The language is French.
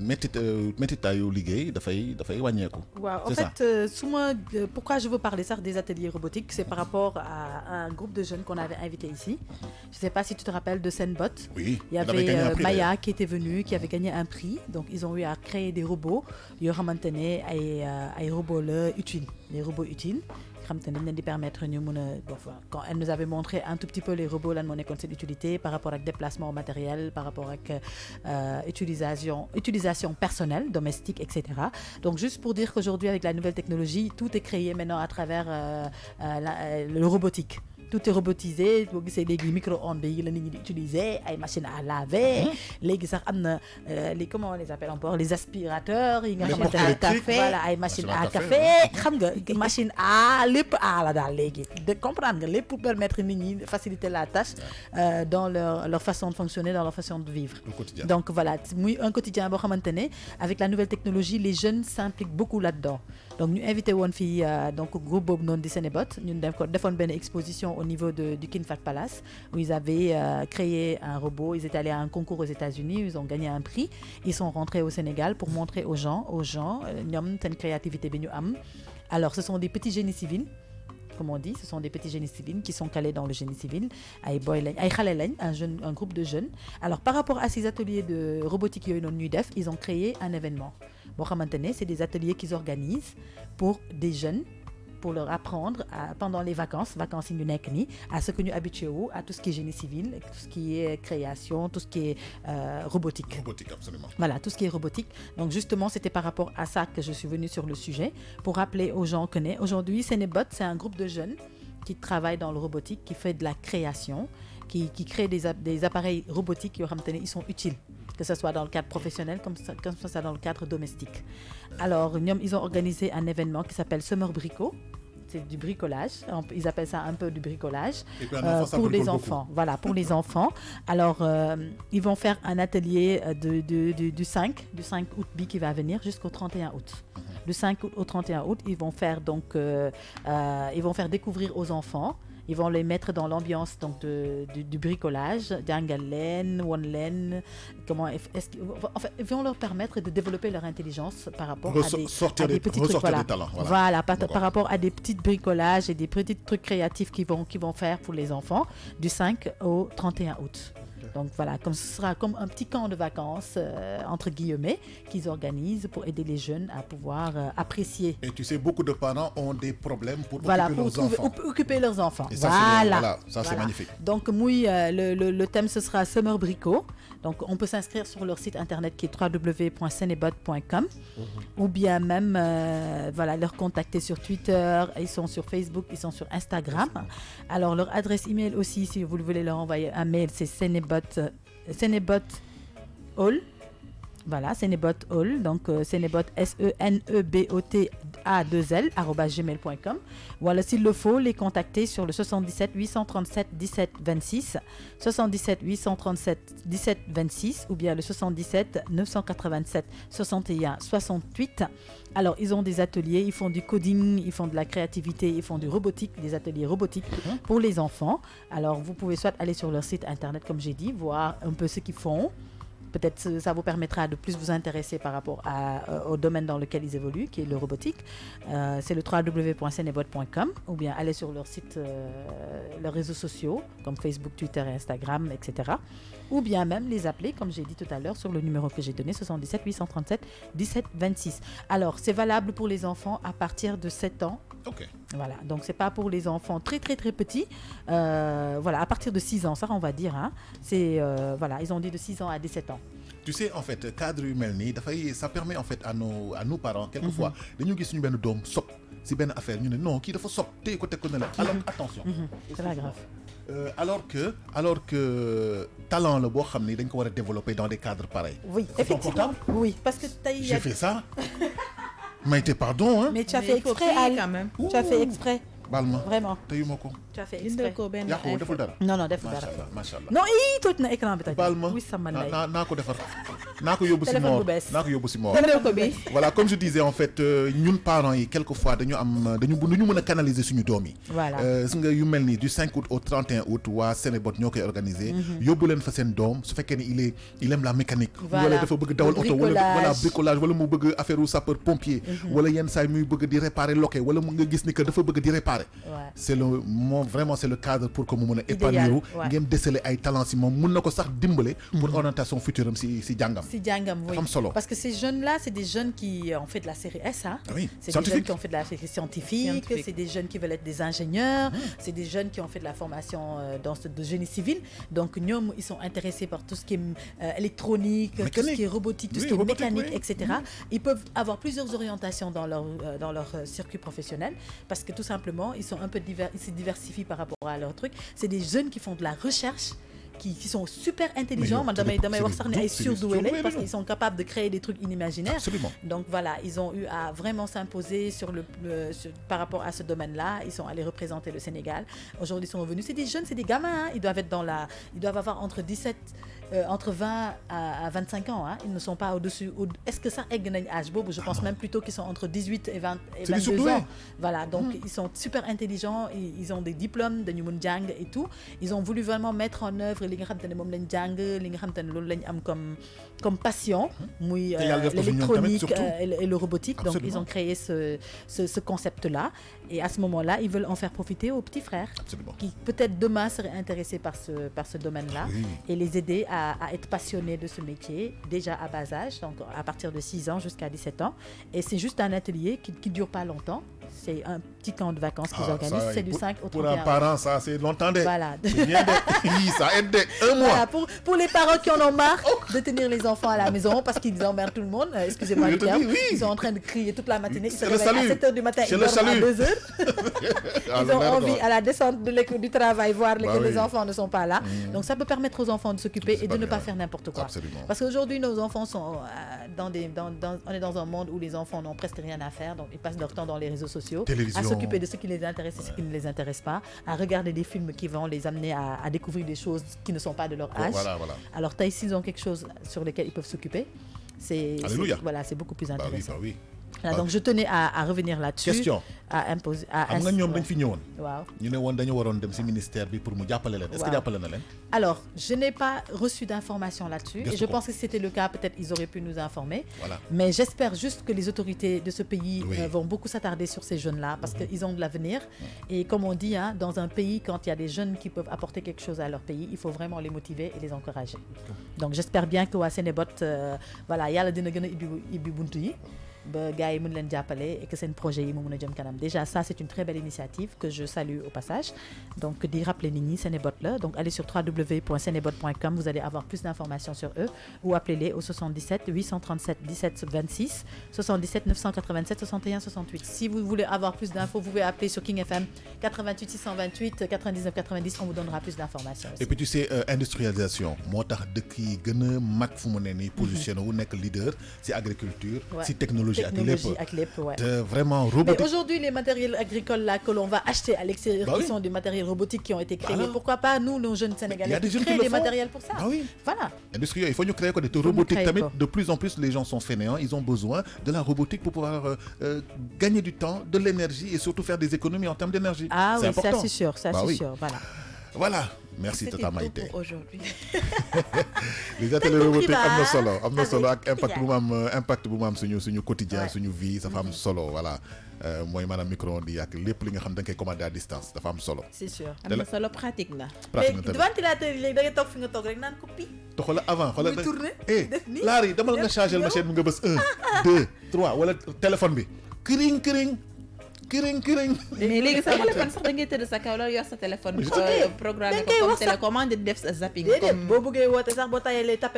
métitaayu liggéey dafay wàññeeku. waaw en fait pourquoi je veux parler ça des ateliers robotiques, c'est par rapport à un groupe de jeunes qu'on avait invité ici. Je sais pas si tu te rappelles de Senbot. Oui. Il y avait Maya qui était venue, qui avait gagné un prix. Donc ils ont eu à créer des robots yoo xamante ne ay robots la utiles, des robots utiles. Qui permettre quand elle nous avait montré un tout petit peu les robots lan moo nekkoon seen utilité par rapport ak déplacement au matériel, par rapport ak utilisation personnelle, domestique, etc. Donc juste pour dire qu'aujourd'hui avec la nouvelle technologie, tout est créé maintenant à travers le robotique. Tout est robotisé, boo gisee léegi micro-ondes yi la nit ñi di utiliser, ay machines à laver, léegi sax am na comment on les appelle encore, les aspirateurs yi nga xamante ne café, voilà ay machines à café, xam nga machine à lépp à la daal léegi de comprendre nga lépp pour permettre nit ñi faciliter la tâche dans leur façon de fonctionner, dans leur façon de vivre. Donc voilà, muy un quotidien boo xamante ne avec la nouvelle technologie, les jeunes s'impliquent beaucoup là-dedans. Donc ñu invité woon fii donc groupe boobu noonu di Senebot, ñun defoon benn exposition au niveau du King Fahd Palace où ils avaient créé un robot. Ils étaient allés à un concours aux États-Unis, ils ont gagné un prix, ils sont rentrés au Sénégal pour montrer aux gens ñoom seen créativité bi ñu am. Alors ce sont des petits génies civils, comme on dit, ce sont des petits génies civils qui sont calés dans le génie civil, ay boy lañ ay xale lañ, un groupe de jeunes. Alors par rapport à ces ateliers de robotique yooyu noonu ñuy def, ils ont créé un événement boo xamante ne c'est des ateliers qu'ils organisent pour des jeunes, pour leur apprendre pendant les vacances yi ñu nekk nii, à ce que ñu habitué wu à tout ce qui est génie civil, tout ce qui est création, tout ce qui est robotique. Robotique, absolument. Voilà, tout ce qui est robotique. Donc justement, c'était par rapport à ça que je suis venue sur le sujet, pour rappeler aux gens que aujourd'hui, Senebot, c'est un groupe de jeunes qui travaillent dans le robotique, qui fait de la création, qui crée des appareils robotiques yoo xamante ne ils sont utiles, que ce soit dans le cadre professionnel comme ça dans le cadre domestique. Alors ñoom ils ont organisé un événement qui s'appelle Summer Brico. C'est du bricolage, ils appellent ça un peu du bricolage pour les enfants. Voilà, pour les enfants. Alors ils vont faire un atelier du 5 août qui va venir jusqu'au 31 août. Du 5 août au 31 août, ils vont faire donc ils vont faire découvrir aux enfants. Ils vont les mettre dans l'ambiance donc du bricolage, jàngal leen, won leen comment ils vont leur permettre de développer leur intelligence par rapport à des petits trucs, voilà, par rapport à des petits bricolages et des petits trucs créatifs qu'ils vont faire pour les enfants du 5 au 31 août. Donc voilà, comme ce sera comme un petit camp de vacances entre guillemets qu'ils organisent pour aider les jeunes à pouvoir apprécier. Et tu sais, beaucoup de parents ont des problèmes pour occuper leurs enfants. Et ça, c'est magnifique. Donc le thème ce sera Summer Brico. Donc on peut s'inscrire sur leur site internet qui est www.senebot.com ou bien même leur contacter sur Twitter, ils sont sur Facebook, ils sont sur Instagram. Alors leur adresse email aussi, si vous voulez leur envoyer un mail, c'est Senebot All. Voilà, Senebot All, donc Senebot SENEBOT@gmail.com. Voilà, s'il le faut, les contacter sur le 77 837 17 26, 77 837 17 26 ou bien le 77 987 61 68. Alors, ils ont des ateliers, ils font du coding, ils font de la créativité, ils font du robotique, des ateliers robotiques pour les enfants. Alors, vous pouvez soit aller sur leur site internet, comme j'ai dit, voir un peu ce qu'ils font. Peut-être ça vous permettra de plus vous intéresser par rapport au domaine dans lequel ils évoluent, qui est le robotique. C'est le www.senebot.com ou bien aller sur leur site, leurs réseaux sociaux, comme Facebook, Twitter et Instagram, etc. Ou bien même les appeler, comme j'ai dit tout à l'heure, sur le numéro que j'ai donné, 77 837 17 26. Alors, c'est valable pour les enfants à partir de 7 ans. Ok. Voilà, donc c'est pas pour les enfants très très très petits. Voilà, à partir de 6 ans, ça on va dire. C'est voilà, ils ont dit de 6 ans à 17 ans. Tu sais, en fait, cadre humain, ça permet en fait à nos parents, quelquefois, de nous gis ñu benn doom sopp si benn affaire ñu ne non kii dafa sopp téye ko teg ko ne la. Alors attention. C'est pas grave. Alors que talent la boo xam ni dañ ko war a développer dans des cadres pareils. Oui, effectivement. Oui, parce que j'ai fait ça. Maïté, pardon. Mais tu as fait exprès, quand même. Tu as fait exprès. Balma. Vraiment. Tu as fait exprès. deful dara. Non, deful dara. Machallah. Non, toj na écran bi toj. Balma. Oui, sama lay. Naa ko defar. naa ko yóbbu si téléphone Mor bu bees. naa ko yóbbu si Mor. jëndal ko bi. Voilà, comme je disais en fait ñun parents yi quelquefois dañu mën a canaliser suñu doom yi. Voilà. Gis nga yu mel ni du 5 août au 31 août waa Sénébot ñoo koy organiser. yóbbu leen fa seen doom su fekkee ni il aime la mécanique. Voilà. wala dafa bëgg dawal oto wala bricolage wala mu bëgg affaire u sapeur pompier. wala yenn saa yi muy bëgg di réparer loquet wala mu nga gis ni que dafa bëgg di réparer. c'est le cadre pour que mu mën a épanouir ngeen déceler ay talents si moom mun na ko sax dimbale. pour orientation future am si jàngam. Si jàngam, oui. Am solo. Parce que ces jeunes-là, c'est des jeunes qui ont fait de la série S, hein. Oui, C'est des jeunes qui ont fait de la série scientifique, Scientifique. c'est des jeunes qui veulent être des ingénieurs, c'est des jeunes qui ont fait de la formation de génie civil. Donc, ñoom, ils sont intéressés par tout ce qui est électronique, tout ce Mécanique. qui est robotique, tout Oui, ce qui est robotique, mécanique, oui. etc. Ils peuvent avoir plusieurs orientations dans leur circuit professionnel parce que tout simplement, ils sont un peu ils se diversifient par rapport à leur truc. C'est des jeunes qui font de la recherche, qui sont super intelligents. Mais damay wax sax ne ay c'est des surdoués lañ surdoués, parce non. qu'ils sont capables de créer des trucs inimaginaires. Absolument. Donc voilà, ils ont eu à vraiment s'imposer par rapport à ce domaine-là. Ils sont allés représenter le Sénégal. Aujourd'hui, ils sont revenus. C'est des jeunes, c'est des gamins, hein. Ils doivent être ils doivent avoir entre 20 à 25 ans, hein. Ils ne sont pas au-dessus. Est-ce que ça egg nañ âge bobu? Je pense même plutôt qu'ils sont entre 18 et 20 et C'est des 22 surdoués. ans. Voilà, donc ils sont super intelligents, ils ont des diplômes de Nyumun Jang et tout. Ils ont voulu vraiment mettre en œuvre li nga xamantene mom lañ jang, li nga xamantene lolu lañ am comme passion, muy l'électronique et le robotique. Donc ils ont créé ce concept-là et à ce moment-là, ils veulent en faire profiter aux petits frères. Absolument. Qui peut-être demain seraient intéressés par ce domaine-là. Oui. Et les aider à être passionnés de ce métier déjà à bas âge, donc à partir de 6 ans jusqu'à 17 ans. Et c'est juste un atelier qui dure pas longtemps. C'est un petit camp de vacances qu'ils organisent. C'est du 5 au 31. Pour un parent, ça, c'est longtemps. Voilà. Oui, ça aide un mois. Voilà, pour les parents qui en ont marre de tenir les enfants à la maison parce qu'ils emmerdent tout le monde, excusez-moi du terme, ils sont en train de crier toute la matinée, ils se réveillent à 7h du matin, ils dorment à 2h. Ils ont envie à la descente du travail voir que les enfants ne sont pas là. Donc ça peut permettre aux enfants de s'occuper et de ne pas faire n'importe quoi. Absolument. Parce qu'aujourd'hui, nos enfants sont on est dans un monde où les enfants n'ont presque rien à faire, donc ils passent leur temps dans les réseaux sociaux, Télévision. à s'occuper de ce qui les intéresse et ce qui ne les intéresse pas, à regarder des films qui vont les amener à découvrir des choses qui ne sont pas de leur âge. Voilà. Alors, s'ils ont quelque chose sur lequel ils peuvent s'occuper, c'est beaucoup plus intéressant. Bah oui. Voilà, donc je tenais à revenir là-dessus. Question. À imposer. Xam nga ñoom dañ fi ñëwoon. Waaw. ñu ne woon dañu waroon dem ci ministère bi pour mu jàppale leen. Est-ce que jàppale na leen? Alors, je n'ai pas reçu d'informations là-dessus. Et je pense que si c'était le cas, peut-être ils auraient pu nous informer. Voilà. Mais j'espère juste que les autorités de ce pays vont beaucoup s'attarder sur ces jeunes-là parce qu'ils ont de l'avenir. Et comme on dit, hein, dans un pays, quand il y a des jeunes qui peuvent apporter quelque chose à leur pays, il faut vraiment les motiver et les encourager. Donc j'espère bien que waa Sénébot, voilà, yàlla dina gën a ibbi buntu yi. Ba gars yi mën leen jàppale et que seen projet yi mu mën a jëm kanam. Déjà ça c'est une très belle initiative que je salue au passage. Donc di rappeler nit ñi Sénébot la. Donc allez sur www.senebot.com, vous allez avoir plus d'informations sur eux ou appelez-les au 77 837 17 26 77 987 61 68. Si vous voulez avoir plus d'infos, vous pouvez appeler sur King FM 88 628 99 90, on vous donnera plus d'informations aussi. Et puis tu sais industrialisation moo tax dëkk yi gën a mag fu mu ne nii positionné wu nekk leader ci agriculture, ci technologie ak lépp. Vraiment robotique. Mais aujourd'hui les matériels agricoles là que l'on va acheter à l'extérieur qui sont des matériels robotiques qui ont été créés. Pourquoi pas nous nos jeunes Sénégalais qui créent des matériels pour ça. Voilà. Industriel, il faut ñu créer ko de robotique tamit. De plus en plus les gens sont fainéants, ils ont besoin de la robotique pour pouvoir gagner du temps, de l'énergie et surtout faire des économies en termes d'énergie. Ah oui, important. ça c'est sûr, voilà. Voilà. Merci Tata Maïté. Pour aujourd'hui. Les ateliers robotiques am na solo ak impact bu mu am suñu quotidien suñu vie ça fa am solo voilà mooy maanaam micro-ondes yi ak lépp li nga xam da nga koy commander à distance dafa am solo. C'est sûr. am na solo pratique la. mais ventilateur yi léegi da ngay toog fi nga toog rek naan ko pi. te xoolal avant xoolal muy tourner def nii laar yi dama la nga changer machine bi nga bës 1 2 3 wala téléphone bi këriñ mais léegi sa téléphone sax da ngay tëdd sa kaw loolu yor sa téléphone programme ko comme télécommande di def sa zapping comme boo bëggee woote sax boo tayalee tapé